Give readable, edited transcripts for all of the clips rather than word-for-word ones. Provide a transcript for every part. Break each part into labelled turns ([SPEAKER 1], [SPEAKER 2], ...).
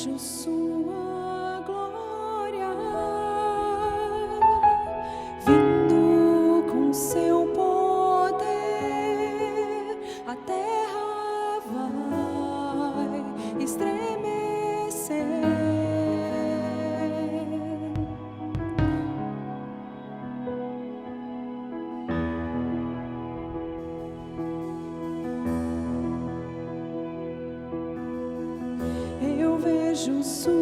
[SPEAKER 1] vejo sua glória vindo com seu poder, a terra vai estremecer. Eu vejo sua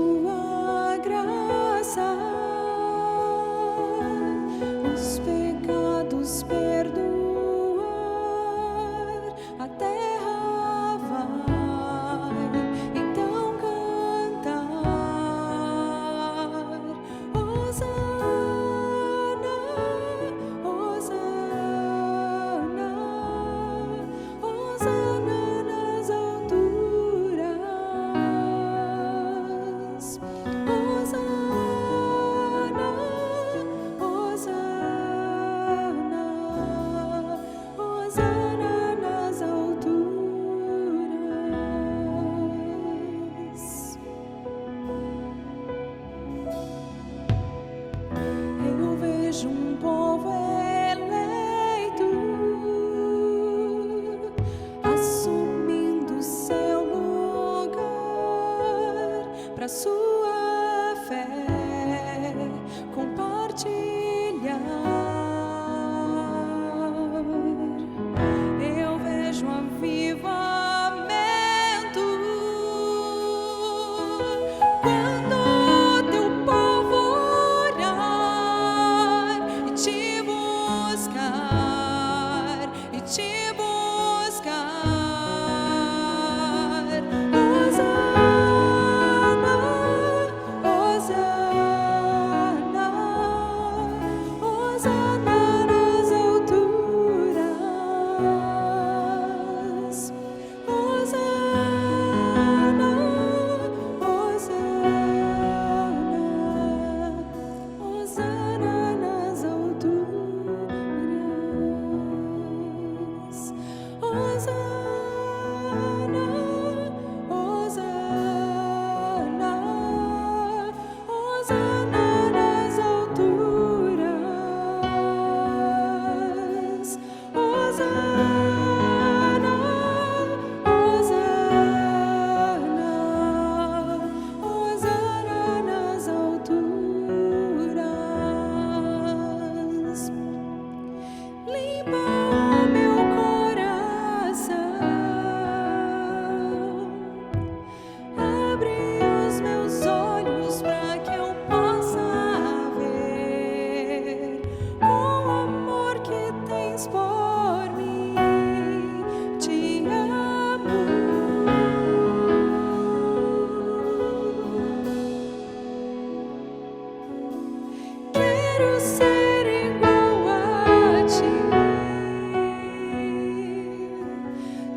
[SPEAKER 1] quero ser igual a ti.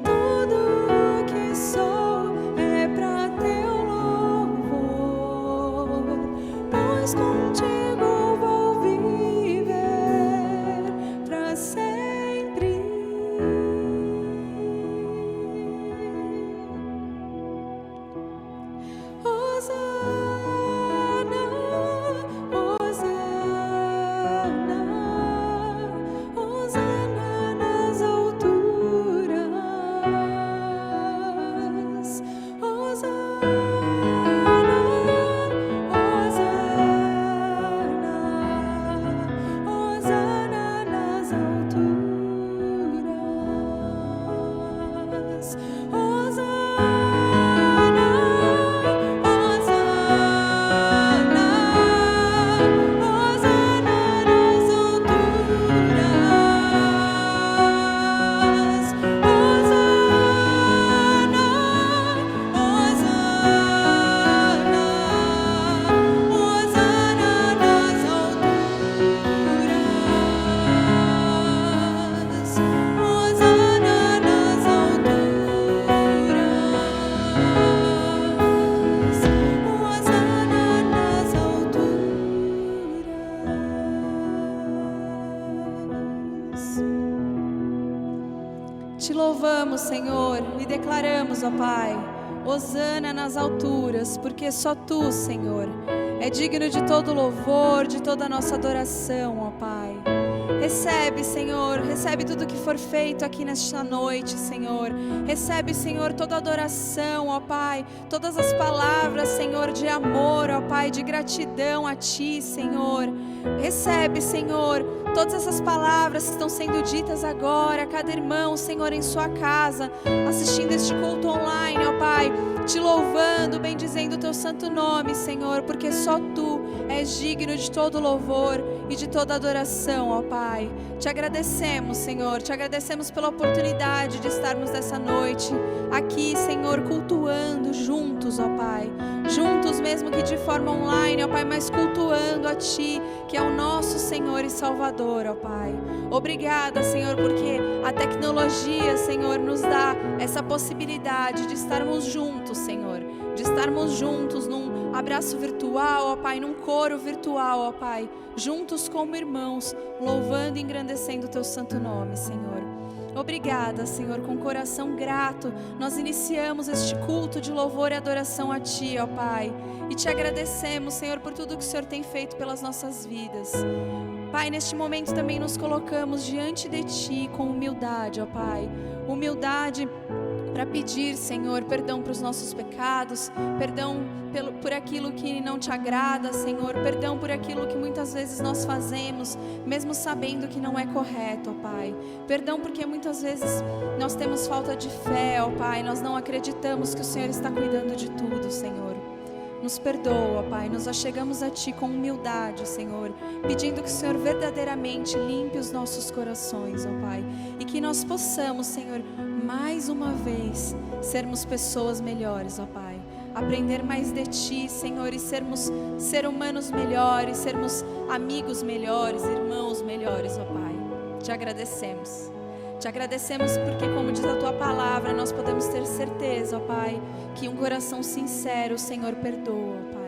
[SPEAKER 1] Tudo que sou é pra teu louvor, pois contigo vou viver pra sempre. Hosana, Hosana, Hosana nas alturas. Hosana, Hosana, Hosana nas alturas. Hosana, Hosana, Hosana nas alturas. Hosana, Hosana, Hosana nas alturas. Hosana nas alturas. Hosana nas alturas. Te louvamos, Senhor, e declaramos, ó Pai, hosana nas alturas, porque só Tu, Senhor, é digno de todo louvor, de toda a nossa adoração, ó Pai. Recebe, Senhor, recebe tudo que for feito aqui nesta noite, Senhor. Recebe, Senhor, toda a adoração, ó Pai, todas as palavras, Senhor, de amor, ó Pai, de gratidão a Ti, Senhor. Recebe, Senhor, todas essas palavras que estão sendo ditas agora, cada irmão, Senhor, em sua casa, assistindo este culto online, ó Pai, te louvando, bendizendo o Teu santo nome, Senhor, porque só Tu és digno de todo louvor e de toda adoração, ó Pai. Te agradecemos, Senhor, te agradecemos pela oportunidade de estarmos nessa noite aqui, Senhor, cultuando juntos, ó Pai. Juntos mesmo que de forma online, ó Pai, mas cultuando a Ti, que é o nosso Senhor e Salvador, ó Pai. Obrigada, Senhor, porque a tecnologia, Senhor, nos dá essa possibilidade de estarmos juntos, Senhor, de estarmos juntos num abraço virtual, ó Pai, num coro virtual, ó Pai, juntos como irmãos, louvando e engrandecendo o Teu santo nome, Senhor. Obrigada, Senhor, com coração grato, nós iniciamos este culto de louvor e adoração a Ti, ó Pai, e Te agradecemos, Senhor, por tudo que o Senhor tem feito pelas nossas vidas. Pai, neste momento também nos colocamos diante de Ti com humildade, ó Pai, humildade para pedir, Senhor, perdão para os nossos pecados, perdão por aquilo que não Te agrada, Senhor, perdão por aquilo que muitas vezes nós fazemos, mesmo sabendo que não é correto, ó Pai. Perdão porque muitas vezes nós temos falta de fé, ó Pai, nós não acreditamos que o Senhor está cuidando de tudo, Senhor. Nos perdoa, ó Pai, nos achegamos a Ti com humildade, Senhor, pedindo que o Senhor verdadeiramente limpe os nossos corações, ó Pai, e que nós possamos, Senhor, mais uma vez, sermos pessoas melhores, ó Pai, aprender mais de Ti, Senhor, e sermos seres humanos melhores, sermos amigos melhores, irmãos melhores, ó Pai. Te agradecemos. Te agradecemos porque, como diz a Tua palavra, nós podemos ter certeza, ó Pai, que um coração sincero o Senhor perdoa, ó Pai.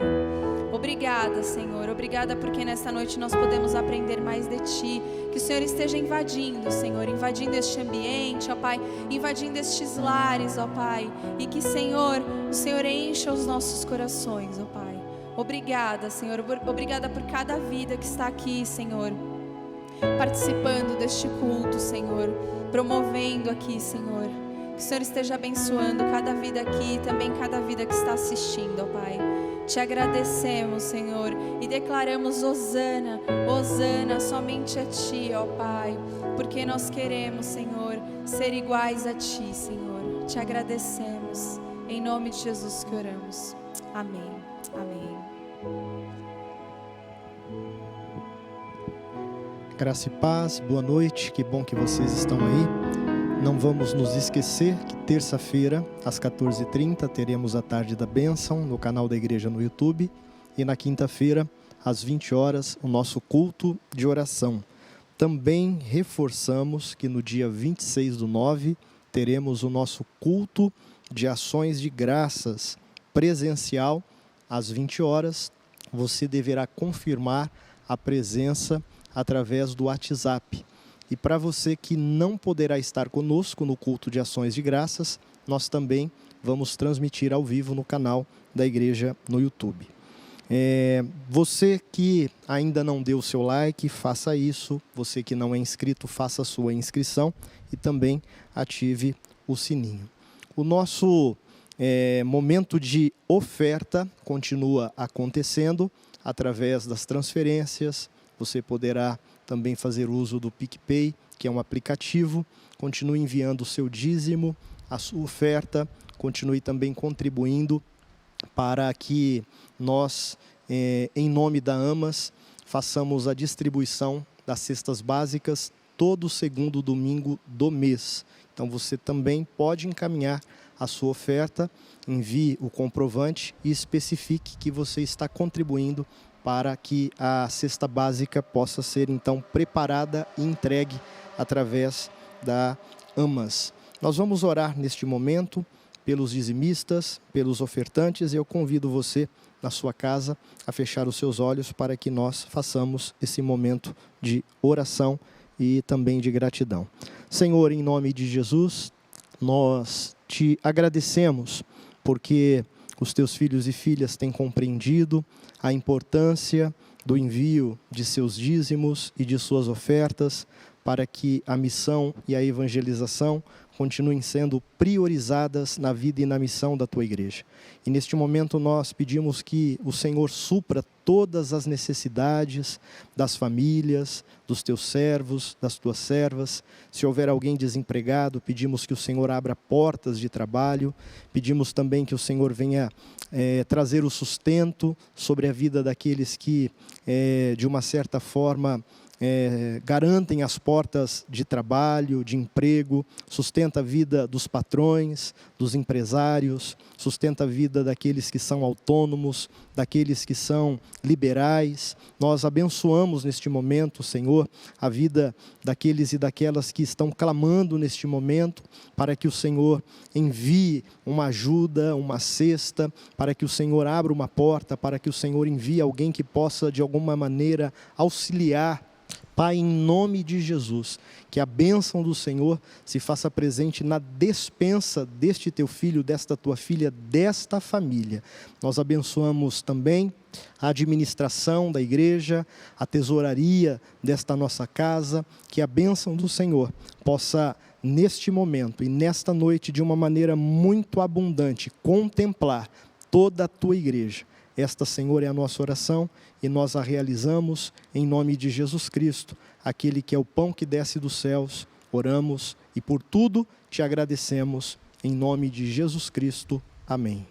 [SPEAKER 1] Obrigada, Senhor, obrigada porque nesta noite nós podemos aprender mais de Ti, que o Senhor esteja invadindo, Senhor, invadindo este ambiente, ó Pai, invadindo estes lares, ó Pai, e que, Senhor, o Senhor encha os nossos corações, ó Pai. Obrigada, Senhor, obrigada por cada vida que está aqui, Senhor, participando deste culto, Senhor, promovendo aqui, Senhor. Que o Senhor esteja abençoando cada vida aqui e também cada vida que está assistindo, ó Pai. Te agradecemos, Senhor, e declaramos hosana, hosana somente a Ti, ó Pai, porque nós queremos, Senhor, ser iguais a Ti, Senhor. Te agradecemos, em nome de Jesus que oramos. Amém, amém.
[SPEAKER 2] Graça e paz, boa noite, que bom que vocês estão aí. Não vamos nos esquecer que terça-feira, às 14h30, teremos a Tarde da Bênção no canal da igreja no YouTube. E na quinta-feira, às 20 horas, o nosso culto de oração. Também reforçamos que no dia 26/9 teremos o nosso culto de ações de graças presencial às 20 horas. Você deverá confirmar a presença através do WhatsApp. E para você que não poderá estar conosco no culto de ações de graças, nós também vamos transmitir ao vivo no canal da igreja no YouTube. Você que ainda não deu o seu like, faça isso. Você que não é inscrito, faça a sua inscrição e também ative o sininho. O nosso momento de oferta continua acontecendo através das transferências. Você poderá também fazer uso do PicPay, que é um aplicativo. Continue enviando o seu dízimo, a sua oferta. Continue também contribuindo para que nós, em nome da AMAS, façamos a distribuição das cestas básicas todo segundo domingo do mês. Então você também pode encaminhar a sua oferta, envie o comprovante e especifique que você está contribuindo para que a cesta básica possa ser então preparada e entregue através da AMAS. Nós vamos orar neste momento pelos dizimistas, pelos ofertantes, e eu convido você na sua casa a fechar os seus olhos para que nós façamos esse momento de oração e também de gratidão. Senhor, em nome de Jesus, nós te agradecemos porque os teus filhos e filhas têm compreendido a importância do envio de seus dízimos e de suas ofertas para que a missão e a evangelização continuem sendo priorizadas na vida e na missão da tua igreja. E neste momento nós pedimos que o Senhor supra todas as necessidades das famílias, dos teus servos, das tuas servas. Se houver alguém desempregado, pedimos que o Senhor abra portas de trabalho. Pedimos também que o Senhor venha trazer o sustento sobre a vida daqueles que, de uma certa forma, garantem as portas de trabalho, de emprego, sustenta a vida dos patrões, dos empresários, sustenta a vida daqueles que são autônomos, daqueles que são liberais. Nós abençoamos neste momento, Senhor, a vida daqueles e daquelas que estão clamando neste momento, para que o Senhor envie uma ajuda, uma cesta, para que o Senhor abra uma porta, para que o Senhor envie alguém que possa de alguma maneira auxiliar. Pai, em nome de Jesus, que a bênção do Senhor se faça presente na despensa deste teu filho, desta tua filha, desta família. Nós abençoamos também a administração da igreja, a tesouraria desta nossa casa, que a bênção do Senhor possa, neste momento e nesta noite, de uma maneira muito abundante, contemplar toda a tua igreja. Esta, Senhor, é a nossa oração e nós a realizamos em nome de Jesus Cristo, aquele que é o pão que desce dos céus. Oramos e por tudo te agradecemos em nome de Jesus Cristo. Amém.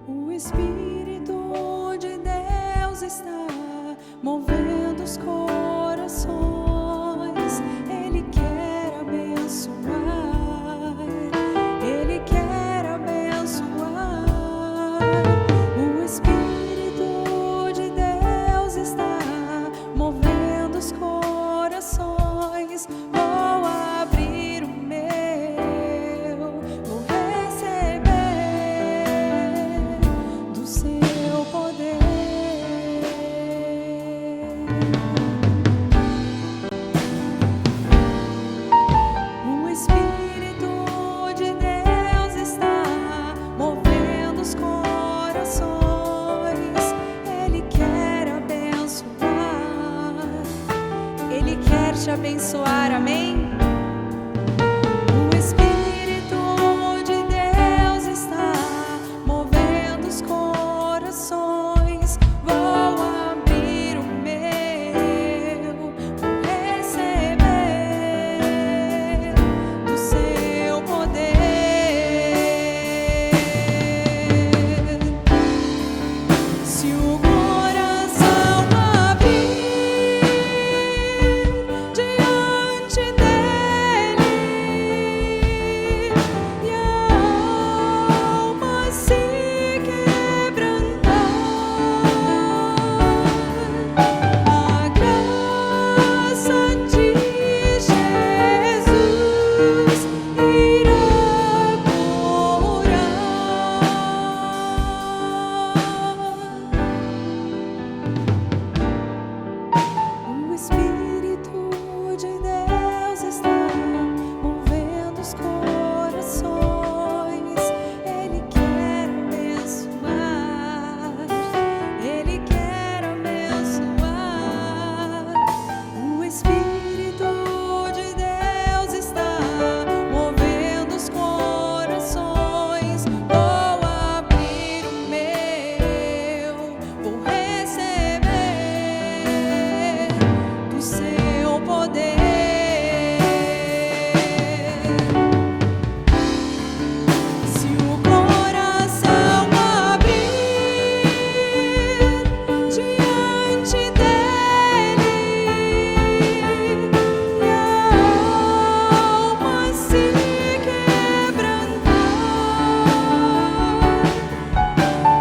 [SPEAKER 1] O Espírito de Deus está movendo os corações. Ele quer abençoar. Ele quer abençoar. O Espírito de Deus está movendo os corações. Vou abrir o meu, vou receber do seu poder. Amém? O Espírito de Deus está movendo os corações. Vou abrir o meu, vou receber do seu poder. Se o coração abrir diante dele e a alma se quebrantar, a graça de Jesus irá curar. O Espírito de Deus está movendo os corações. Ele quer abençoar. Ele quer abençoar. O Espírito de Deus está movendo os corações. Vou abrir o meu, vou receber do seu poder. Se o coração abrir diante dele e a alma se quebrantar,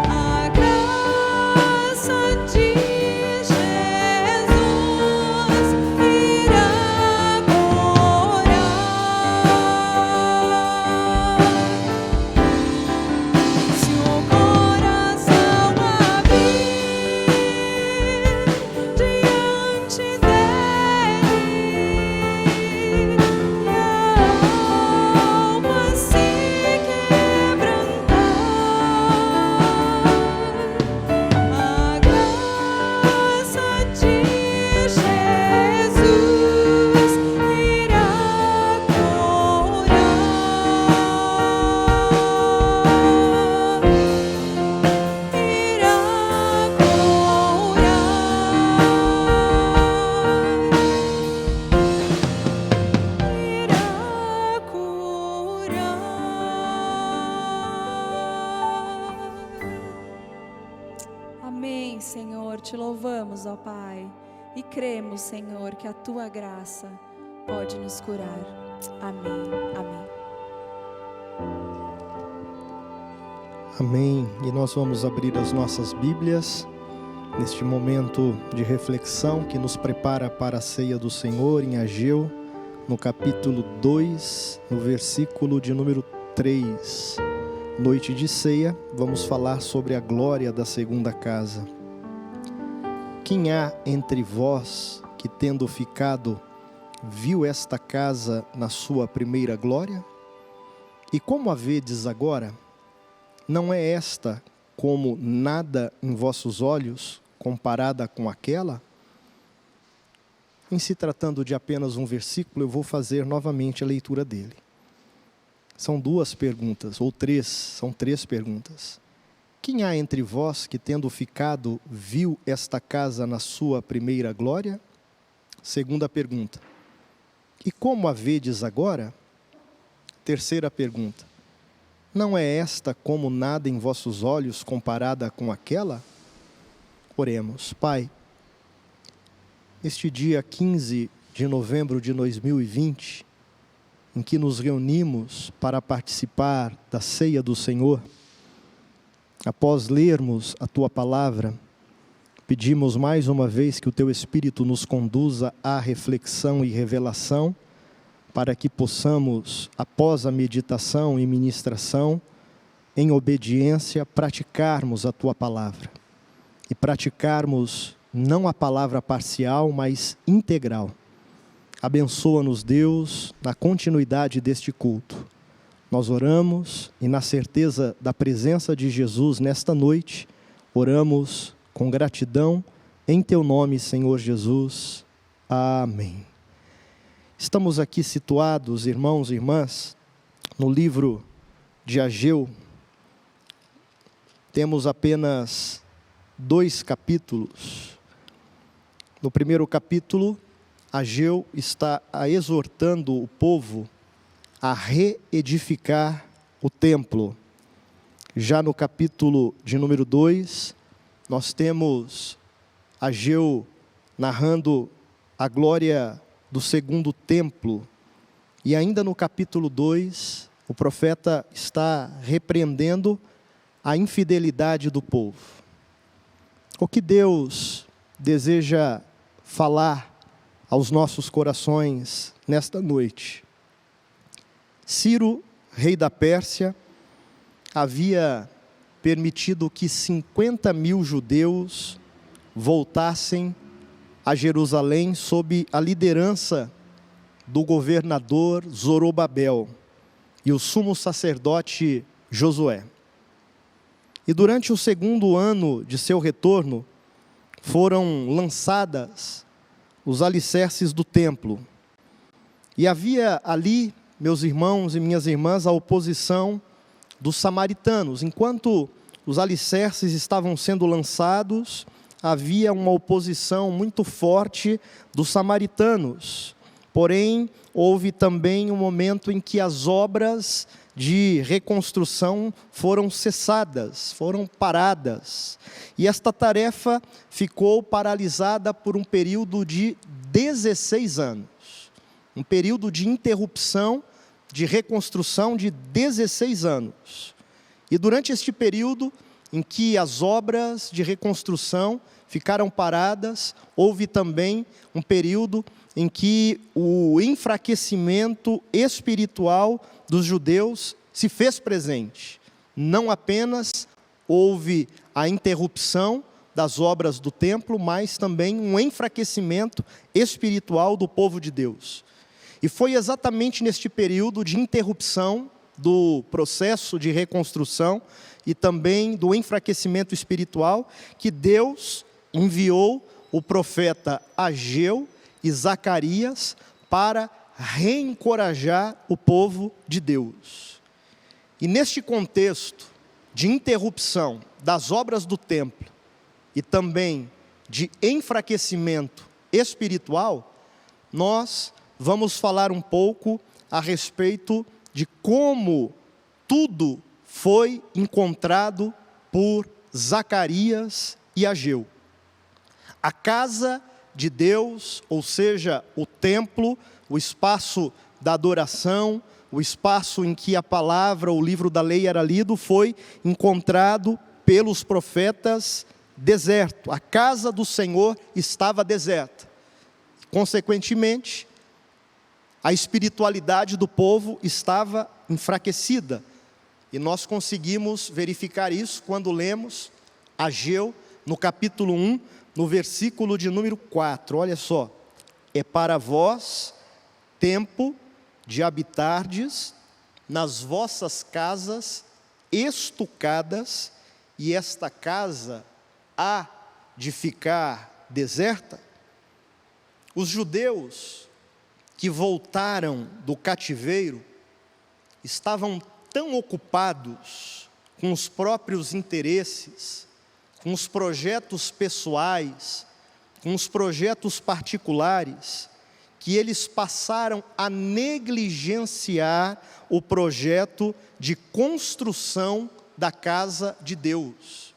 [SPEAKER 1] a graça de Jesus irá curar. Se o coração abrir diante dele e a alma se quebrantar, a graça de Jesus irá Amém, Senhor, te louvamos, ó Pai, e cremos, Senhor, que a tua graça pode nos curar. Amém, amém.
[SPEAKER 2] Amém. E nós vamos abrir as nossas Bíblias neste momento de reflexão que nos prepara para a ceia do Senhor em Ageu, no capítulo 2, no versículo de número 3. Noite de ceia, vamos falar sobre a glória da segunda casa. Quem há entre vós que, tendo ficado, viu esta casa na sua primeira glória? E como a vedes agora? Não é esta como nada em vossos olhos, comparada com aquela? Em se tratando de apenas um versículo, eu vou fazer novamente a leitura dele. São duas perguntas, ou três, são três perguntas. Quem há entre vós que, tendo ficado, viu esta casa na sua primeira glória? Segunda pergunta. E como a vedes agora? Terceira pergunta. Não é esta como nada em vossos olhos comparada com aquela? Oremos. Pai, neste dia 15 de novembro de 2020, em que nos reunimos para participar da ceia do Senhor, após lermos a Tua Palavra, pedimos mais uma vez que o Teu Espírito nos conduza à reflexão e revelação, para que possamos, após a meditação e ministração, em obediência, praticarmos a Tua Palavra. E praticarmos não a palavra parcial, mas integral. Abençoa-nos, Deus, na continuidade deste culto. Nós oramos e na certeza da presença de Jesus nesta noite, oramos com gratidão em Teu nome, Senhor Jesus. Amém. Estamos aqui situados, irmãos e irmãs, no livro de Ageu. Temos apenas 2 capítulos. No primeiro capítulo, Ageu está exortando o povo a reedificar o templo. Já no capítulo de número 2, nós temos Ageu narrando a glória do segundo templo. E ainda no capítulo 2, o profeta está repreendendo a infidelidade do povo. O que Deus deseja falar aos nossos corações nesta noite? Ciro, rei da Pérsia, havia permitido que 50.000 judeus voltassem a Jerusalém sob a liderança do governador Zorobabel e o sumo sacerdote Josué. E durante o segundo ano de seu retorno, foram lançadas os alicerces do templo. E havia ali, meus irmãos e minhas irmãs, a oposição dos samaritanos. Enquanto os alicerces estavam sendo lançados, havia uma oposição muito forte dos samaritanos. Porém, houve também um momento em que as obras de reconstrução foram cessadas, foram paradas. E esta tarefa ficou paralisada por um período de 16 anos. Um período de interrupção, de reconstrução de 16 anos. E durante este período em que as obras de reconstrução ficaram paradas, houve também um período em que o enfraquecimento espiritual dos judeus se fez presente. Não apenas houve a interrupção das obras do templo, mas também um enfraquecimento espiritual do povo de Deus. E foi exatamente neste período de interrupção do processo de reconstrução e também do enfraquecimento espiritual que Deus enviou o profeta Ageu e Zacarias para reencorajar o povo de Deus. E neste contexto de interrupção das obras do templo e também de enfraquecimento espiritual, nós vamos falar um pouco a respeito de como tudo foi encontrado por Zacarias e Ageu. A casa de Deus, ou seja, o templo, o espaço da adoração, o espaço em que a palavra, o livro da lei era lido, foi encontrado pelos profetas deserto. A casa do Senhor estava deserta. Consequentemente, a espiritualidade do povo estava enfraquecida. E nós conseguimos verificar isso quando lemos Ageu, no capítulo 1, no versículo de número 4. Olha só. É para vós tempo de habitardes nas vossas casas estucadas, e esta casa há de ficar deserta? Os judeus que voltaram do cativeiro estavam tão ocupados com os próprios interesses, com os projetos pessoais, com os projetos particulares, que eles passaram a negligenciar o projeto de construção da casa de Deus.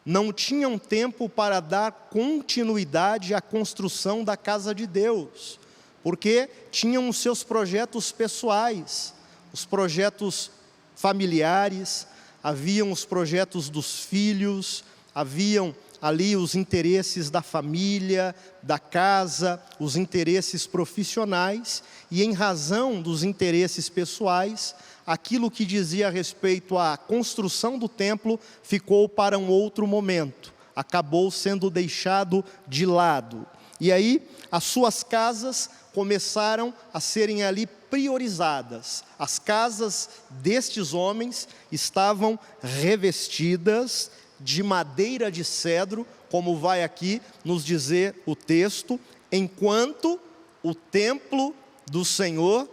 [SPEAKER 2] Não tinham tempo para dar continuidade à construção da casa de Deus, porque tinham os seus projetos pessoais, os projetos familiares, haviam os projetos dos filhos, haviam ali os interesses da família, da casa, os interesses profissionais, e em razão dos interesses pessoais, aquilo que dizia respeito à construção do templo ficou para um outro momento, acabou sendo deixado de lado. E aí, as suas casas começaram a serem ali priorizadas. As casas destes homens estavam revestidas de madeira de cedro, como vai aqui nos dizer o texto, enquanto o templo do Senhor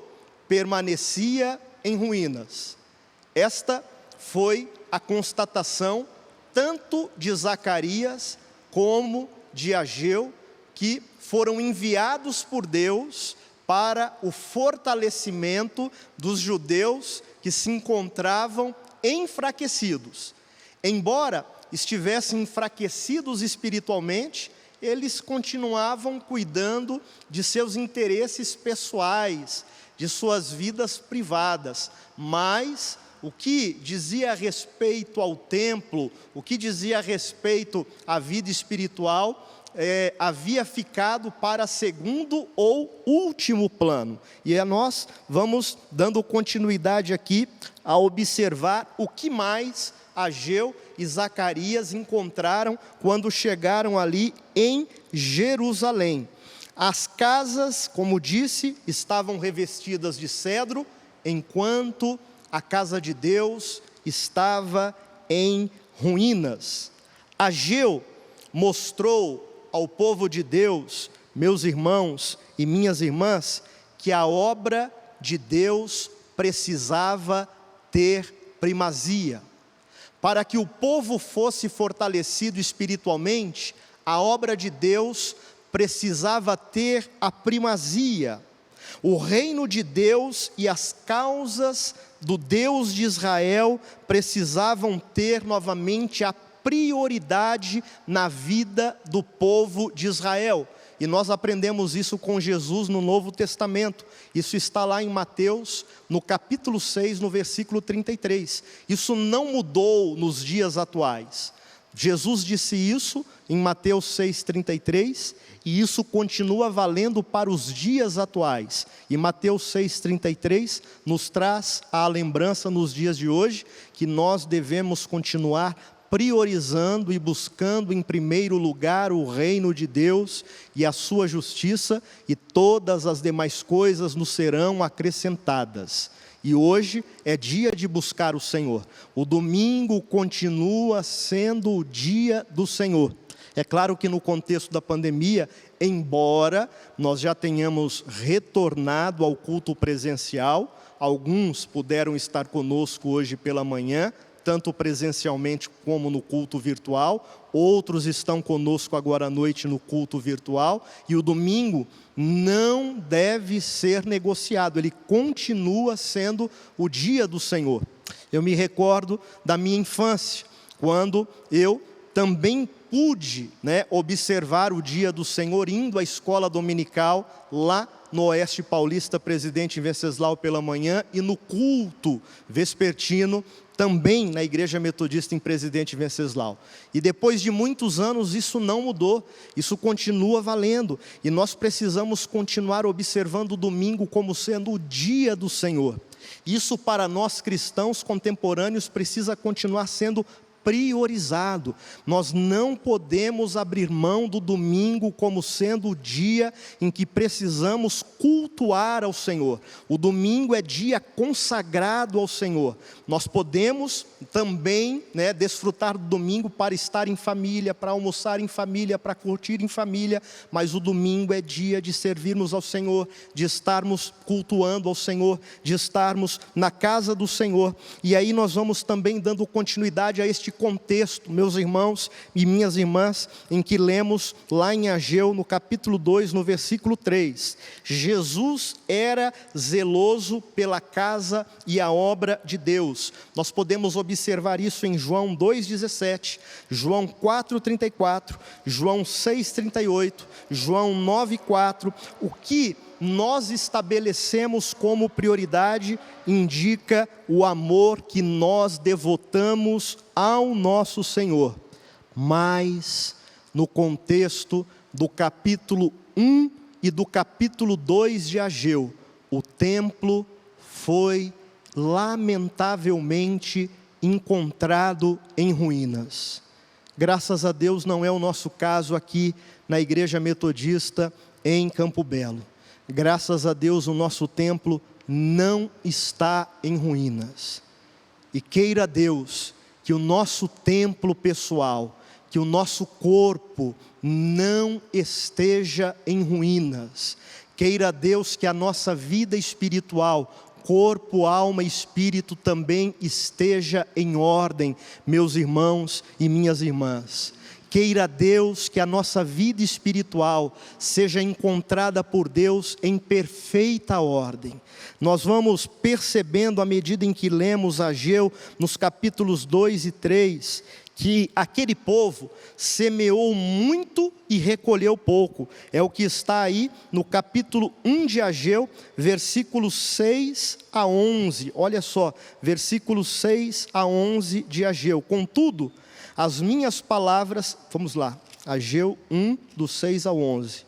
[SPEAKER 2] permanecia em ruínas. Esta foi a constatação tanto de Zacarias como de Ageu, que foram enviados por Deus para o fortalecimento dos judeus que se encontravam enfraquecidos. Embora estivessem enfraquecidos espiritualmente, eles continuavam cuidando de seus interesses pessoais, de suas vidas privadas, mas o que dizia a respeito ao templo, o que dizia a respeito à vida espiritual, havia ficado para segundo ou último plano. E nós vamos dando continuidade aqui a observar o que mais Ageu e Zacarias encontraram quando chegaram ali em Jerusalém. As casas, como disse, estavam revestidas de cedro, enquanto a casa de Deus estava em ruínas. Ageu mostrou ao povo de Deus, meus irmãos e minhas irmãs, que a obra de Deus precisava ter primazia. Para que o povo fosse fortalecido espiritualmente, a obra de Deus precisava ter a primazia. O reino de Deus e as causas do Deus de Israel precisavam ter novamente a prioridade na vida do povo de Israel. E nós aprendemos isso com Jesus no Novo Testamento. Isso está lá em Mateus, no capítulo 6, no versículo 33. Isso não mudou nos dias atuais. Jesus disse isso em Mateus 6,33, e isso continua valendo para os dias atuais. E Mateus 6,33 nos traz a lembrança nos dias de hoje, que nós devemos continuar priorizando e buscando em primeiro lugar o reino de Deus e a sua justiça, e todas as demais coisas nos serão acrescentadas. E hoje é dia de buscar o Senhor. O domingo continua sendo o dia do Senhor. É claro que no contexto da pandemia, embora nós já tenhamos retornado ao culto presencial, alguns puderam estar conosco hoje pela manhã, tanto presencialmente como no culto virtual, outros estão conosco agora à noite no culto virtual, e o domingo não deve ser negociado, ele continua sendo o dia do Senhor. Eu me recordo da minha infância, quando eu também pude observar o dia do Senhor indo à escola dominical lá no Oeste Paulista, Presidente Venceslau pela manhã, e no culto vespertino também na Igreja Metodista em Presidente Venceslau. E depois de muitos anos isso não mudou, isso continua valendo, e nós precisamos continuar observando o domingo como sendo o dia do Senhor. Isso para nós cristãos contemporâneos precisa continuar sendo priorizado. Nós não podemos abrir mão do domingo como sendo o dia em que precisamos cultuar ao Senhor. O domingo é dia consagrado ao Senhor. Nós podemos também desfrutar do domingo para estar em família, para almoçar em família, para curtir em família, mas o domingo é dia de servirmos ao Senhor, de estarmos cultuando ao Senhor, de estarmos na casa do Senhor. E aí nós vamos também dando continuidade a este contexto, meus irmãos e minhas irmãs, em que lemos lá em Ageu, no capítulo 2, no versículo 3. Jesus era zeloso pela casa e a obra de Deus. Nós podemos observar isso em João 2,17, João 4,34, João 6,38, João 9,4. O que nós estabelecemos como prioridade indica o amor que nós devotamos ao nosso Senhor. Mas no contexto do capítulo 1 e do capítulo 2 de Ageu, o templo foi lamentavelmente encontrado em ruínas. Graças a Deus não é o nosso caso aqui na Igreja Metodista em Campo Belo. Graças a Deus o nosso templo não está em ruínas. E queira Deus que o nosso templo pessoal, que o nosso corpo não esteja em ruínas. Queira Deus que a nossa vida espiritual, corpo, alma e espírito também esteja em ordem, meus irmãos e minhas irmãs. Queira Deus que a nossa vida espiritual seja encontrada por Deus em perfeita ordem. Nós vamos percebendo à medida em que lemos Ageu, nos capítulos 2 e 3, que aquele povo semeou muito e recolheu pouco. É o que está aí no capítulo 1 de Ageu, versículos 6 a 11. Olha só, versículos 6 a 11 de Ageu. Contudo, as minhas palavras, vamos lá, Ageu 1, do 6 ao 11.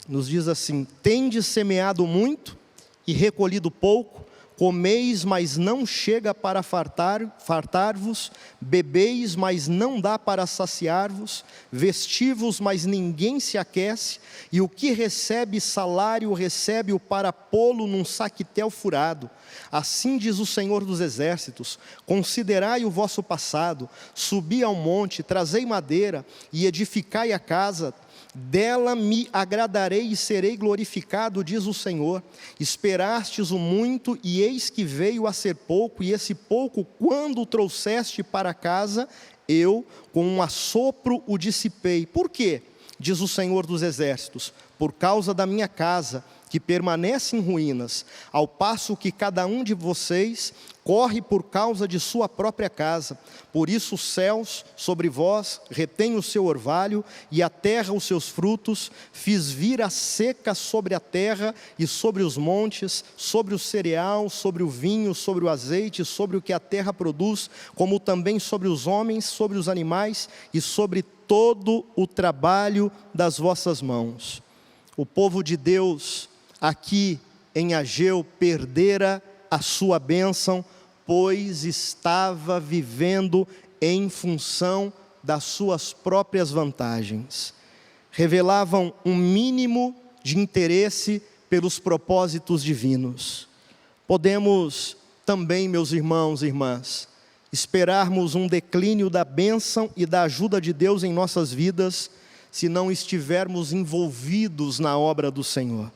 [SPEAKER 2] Nos diz assim: tendes semeado muito e recolhido pouco, comeis, mas não chega para fartar-vos, bebeis, mas não dá para saciar-vos, vestivos, mas ninguém se aquece, e o que recebe salário, recebe-o para pô-lo num saquetel furado. Assim diz o Senhor dos Exércitos: considerai o vosso passado, subi ao monte, trazei madeira, e edificai a casa, dela me agradarei e serei glorificado, diz o Senhor. Esperastes o muito, e eis que veio a ser pouco, e esse pouco, quando o trouxeste para casa, eu com um assopro o dissipei. Por quê? Diz o Senhor dos Exércitos: por causa da minha casa, que permanece em ruínas, ao passo que cada um de vocês corre por causa de sua própria casa. Por isso os céus sobre vós retêm o seu orvalho, e a terra os seus frutos. Fiz vir a seca sobre a terra e sobre os montes, sobre o cereal, sobre o vinho, sobre o azeite, sobre o que a terra produz, como também sobre os homens, sobre os animais e sobre todo o trabalho das vossas mãos. O povo de Deus aqui em Ageu perdera a sua bênção, pois estava vivendo em função das suas próprias vantagens. Revelavam um mínimo de interesse pelos propósitos divinos. Podemos também, meus irmãos e irmãs, esperarmos um declínio da bênção e da ajuda de Deus em nossas vidas, se não estivermos envolvidos na obra do Senhor.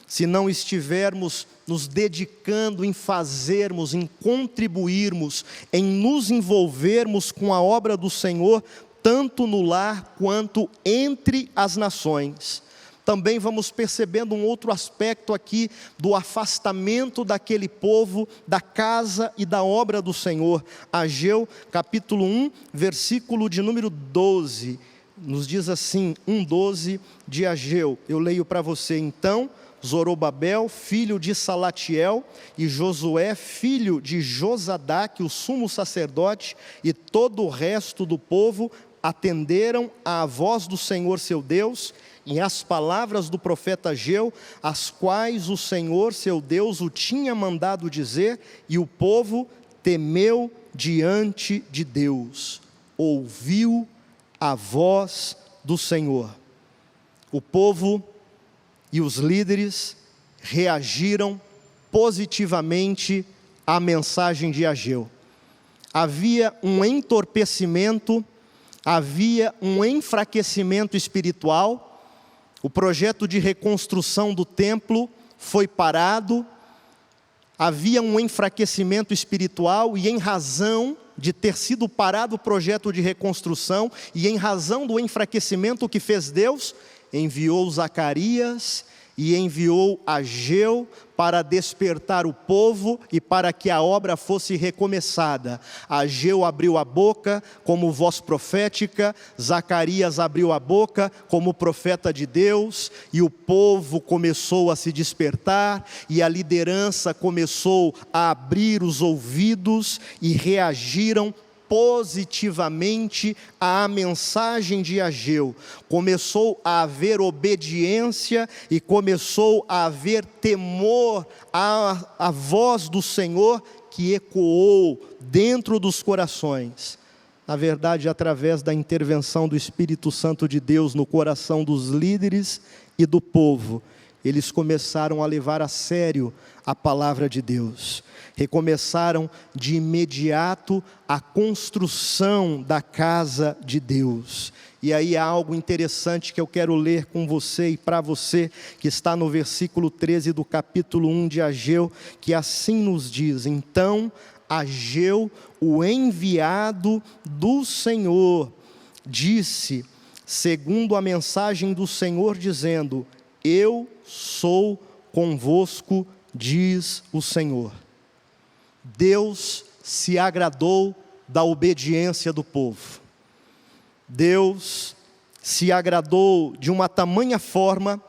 [SPEAKER 2] Se não estivermos nos dedicando em fazermos, em contribuirmos, em nos envolvermos com a obra do Senhor, tanto no lar quanto entre as nações. Também vamos percebendo um outro aspecto aqui do afastamento daquele povo, da casa e da obra do Senhor. Ageu, capítulo 1, versículo de número 12, nos diz assim, 1:12 de Ageu. Eu leio para você: então Zorobabel, filho de Salatiel, e Josué, filho de Josadaque, o sumo sacerdote, e todo o resto do povo atenderam à voz do Senhor seu Deus e às palavras do profeta Ageu, as quais o Senhor seu Deus o tinha mandado dizer, e o povo temeu diante de Deus, ouviu a voz do Senhor. O povo e os líderes reagiram positivamente à mensagem de Ageu. Havia um entorpecimento, havia um enfraquecimento espiritual. O projeto de reconstrução do templo foi parado. Havia um enfraquecimento espiritual, e em razão de ter sido parado o projeto de reconstrução, e em razão do enfraquecimento, o que fez Deus? Enviou Zacarias e enviou Ageu para despertar o povo e para que a obra fosse recomeçada. Ageu abriu a boca como voz profética, Zacarias abriu a boca como profeta de Deus, e o povo começou a se despertar, e a liderança começou a abrir os ouvidos e reagiram positivamente à mensagem de Ageu. Começou a haver obediência e começou a haver temor à voz do Senhor, que ecoou dentro dos corações. Na verdade, através da intervenção do Espírito Santo de Deus no coração dos líderes e do povo, eles começaram a levar a sério a palavra de Deus. Recomeçaram de imediato a construção da casa de Deus. E aí há algo interessante que eu quero ler com você e para você, que está no versículo 13 do capítulo 1 de Ageu, que assim nos diz: então Ageu, o enviado do Senhor, disse, segundo a mensagem do Senhor, dizendo: eu sou convosco, diz o Senhor. Deus se agradou da obediência do povo. Deus se agradou de uma tamanha forma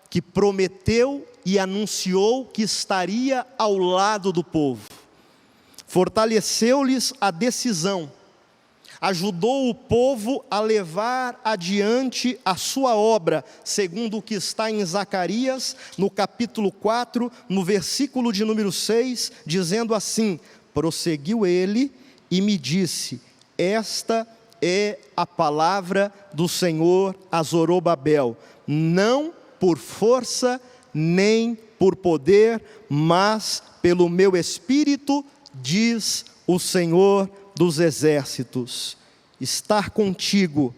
[SPEAKER 2] que prometeu e anunciou que estaria ao lado do povo. Fortaleceu-lhes a decisão, ajudou o povo a levar adiante a sua obra, segundo o que está em Zacarias, no capítulo 4, no versículo de número 6, dizendo assim: prosseguiu ele e me disse: esta é a palavra do Senhor a Zorobabel, não por força nem por poder, mas pelo meu Espírito, diz o Senhor dos exércitos. Estar contigo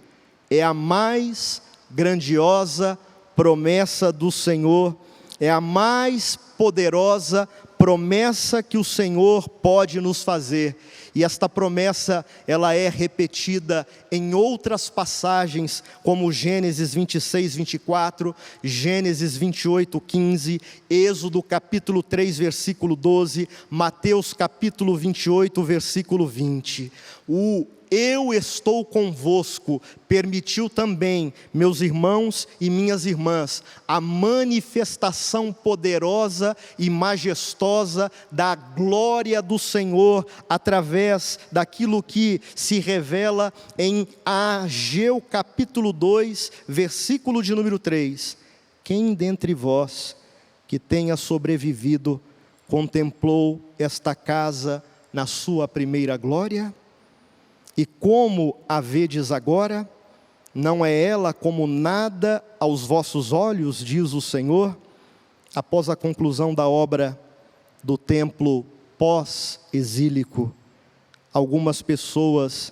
[SPEAKER 2] é a mais grandiosa promessa do Senhor, é a mais poderosa promessa que o Senhor pode nos fazer. E esta promessa, ela é repetida em outras passagens, como Gênesis 26, 24, Gênesis 28, 15, Êxodo capítulo 3, versículo 12, Mateus capítulo 28, versículo 20. Eu estou convosco permitiu também, meus irmãos e minhas irmãs, a manifestação poderosa e majestosa da glória do Senhor, através daquilo que se revela em Ageu capítulo 2, versículo de número 3. Quem dentre vós que tenha sobrevivido contemplou esta casa na sua primeira glória? E como a vedes agora, não é ela como nada aos vossos olhos, diz o Senhor? Após a conclusão da obra do templo pós-exílico, algumas pessoas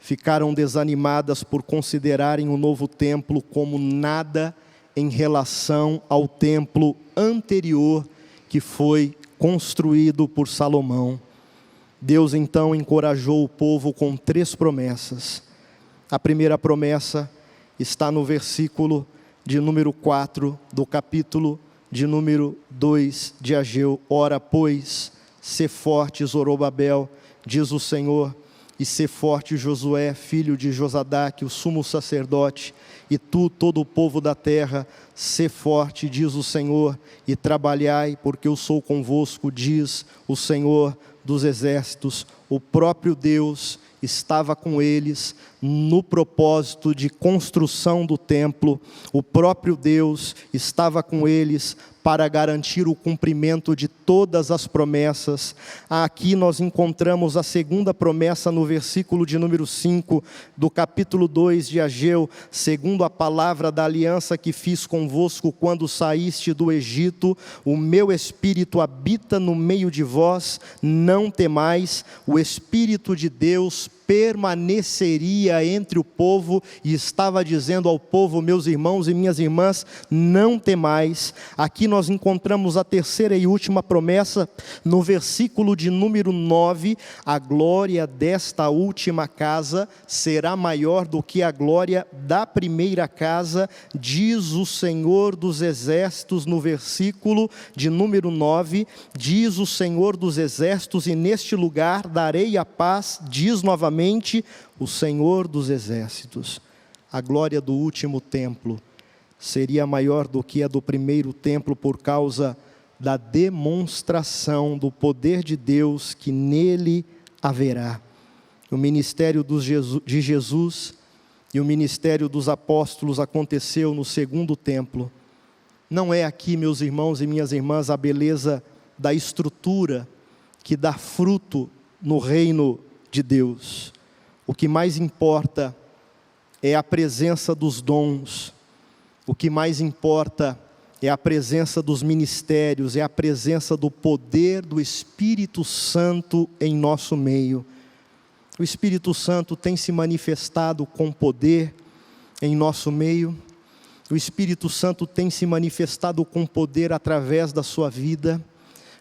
[SPEAKER 2] ficaram desanimadas por considerarem o novo templo como nada em relação ao templo anterior que foi construído por Salomão. Deus então encorajou o povo com 3 promessas. A primeira promessa está no versículo de número 4 do capítulo de número 2 de Ageu. Ora, pois, sê forte, Zorobabel, diz o Senhor, e sê forte, Josué, filho de Josadaque, o sumo sacerdote, e tu, todo o povo da terra, sê forte, diz o Senhor, e trabalhai, porque eu sou convosco, diz o Senhor dos exércitos. O próprio Deus estava com eles no propósito de construção do templo. O próprio Deus estava com eles para garantir o cumprimento de todas as promessas. Aqui nós encontramos a segunda promessa no versículo de número 5 do capítulo 2 de Ageu: segundo a palavra da aliança que fiz convosco quando saíste do Egito, o meu Espírito habita no meio de vós, não temais. O Espírito de Deus permaneceria entre o povo e estava dizendo ao povo: meus irmãos e minhas irmãs, não temais. Aqui nós encontramos a terceira e última promessa no versículo de número 9: a glória desta última casa será maior do que a glória da primeira casa, diz o Senhor dos exércitos. No versículo de número 9, diz o Senhor dos exércitos: e neste lugar darei a paz, diz novamente o Senhor dos exércitos. A glória do último templo seria maior do que a do primeiro templo, por causa da demonstração do poder de Deus que nele haverá. O ministério de Jesus e o ministério dos apóstolos aconteceu no segundo templo. Não é aqui, meus irmãos e minhas irmãs, a beleza da estrutura que dá fruto no reino de Deus. O que mais importa é a presença dos dons. O que mais importa é a presença dos ministérios, é a presença do poder do Espírito Santo em nosso meio. O Espírito Santo tem se manifestado com poder em nosso meio. O Espírito Santo tem se manifestado com poder através da sua vida.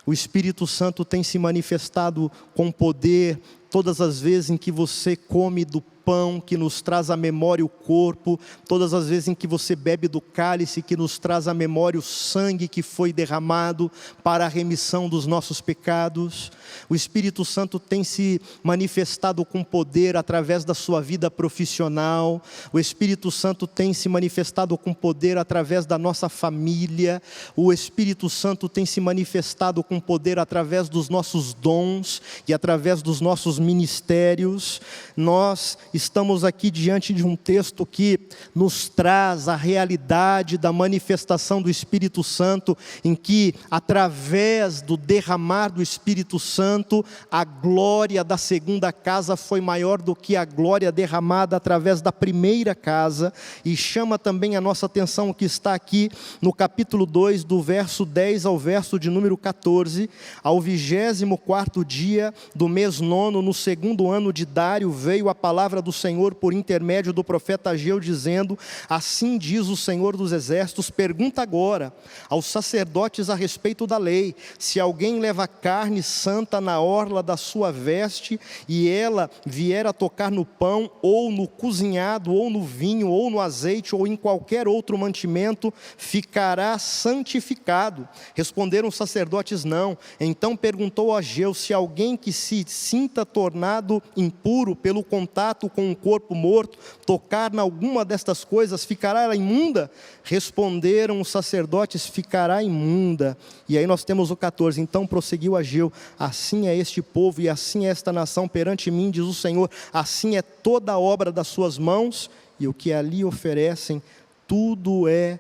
[SPEAKER 2] O Espírito Santo tem se manifestado com poder todas as vezes em que você come do pão que nos traz à memória o corpo, todas as vezes em que você bebe do cálice que nos traz à memória o sangue que foi derramado para a remissão dos nossos pecados. O Espírito Santo tem se manifestado com poder através da sua vida profissional. O Espírito Santo tem se manifestado com poder através da nossa família. O Espírito Santo tem se manifestado com poder através dos nossos dons e através dos nossos ministérios. Nós estamos aqui diante de um texto que nos traz a realidade da manifestação do Espírito Santo, em que, através do derramar do Espírito Santo, a glória da segunda casa foi maior do que a glória derramada através da primeira casa. E chama também a nossa atenção o que está aqui no capítulo 2, do verso 10 ao verso de número 14. Ao 24º dia do mês 9, no segundo ano de Dário, veio a palavra do Senhor por intermédio do profeta Ageu, dizendo: assim diz o Senhor dos Exércitos, pergunta agora aos sacerdotes a respeito da lei, se alguém leva carne santa na orla da sua veste, e ela vier a tocar no pão, ou no cozinhado, ou no vinho, ou no azeite, ou em qualquer outro mantimento, ficará santificado. Responderam os sacerdotes: não. Então perguntou Ageu: se alguém que se sinta tornado impuro pelo contato com um corpo morto tocar em alguma destas coisas, ficará ela imunda? Responderam os sacerdotes: ficará imunda. E aí nós temos o 14. Então prosseguiu Ageu: assim é este povo e assim é esta nação perante mim, diz o Senhor, assim é toda a obra das suas mãos, e o que ali oferecem, tudo é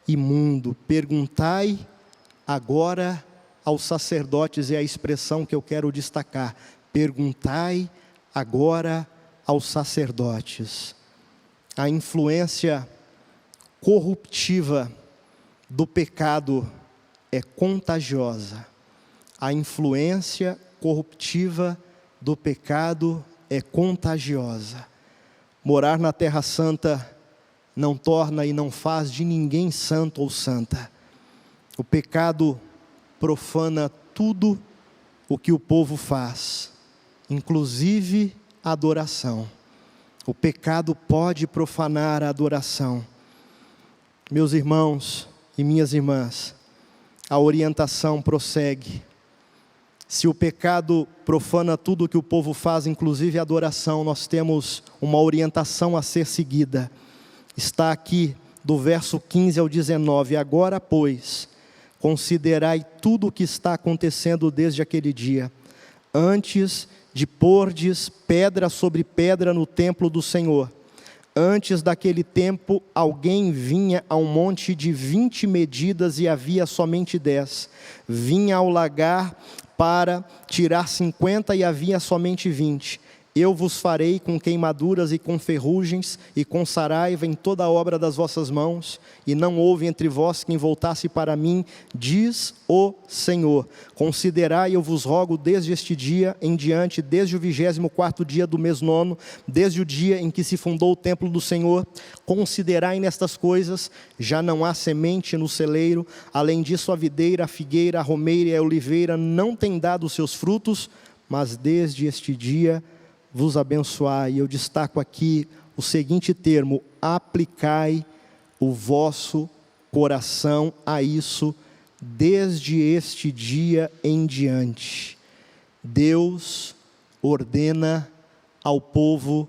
[SPEAKER 2] imundo. Perguntai agora aos sacerdotes, é a expressão que eu quero destacar. Perguntai agora aos sacerdotes. A influência corruptiva do pecado é contagiosa. A influência corruptiva do pecado é contagiosa. Morar na Terra Santa não torna e não faz de ninguém santo ou santa. O pecado profana tudo o que o povo faz, inclusive a adoração. O pecado pode profanar a adoração. Meus irmãos e minhas irmãs, a orientação prossegue. Se o pecado profana tudo o que o povo faz, inclusive a adoração, nós temos uma orientação a ser seguida. Está aqui do verso 15 ao 19. Agora, pois, considerai tudo o que está acontecendo desde aquele dia, antes de pordes pedra sobre pedra no templo do Senhor. Antes daquele tempo, alguém vinha a um monte de 20 medidas e havia somente 10. Vinha ao lagar para tirar 50 e havia somente 20. Eu vos farei com queimaduras e com ferrugens e com saraiva em toda a obra das vossas mãos, e não houve entre vós quem voltasse para mim, diz o Senhor. Considerai, eu vos rogo, desde este dia em diante, desde o 24º dia do mês 9, desde o dia em que se fundou o templo do Senhor, considerai nestas coisas, já não há semente no celeiro, além disso a videira, a figueira, a romeira e a oliveira não têm dado os seus frutos, mas desde este dia vos abençoai. E eu destaco aqui o seguinte termo: aplicai o vosso coração a isso desde este dia em diante. Deus ordena ao povo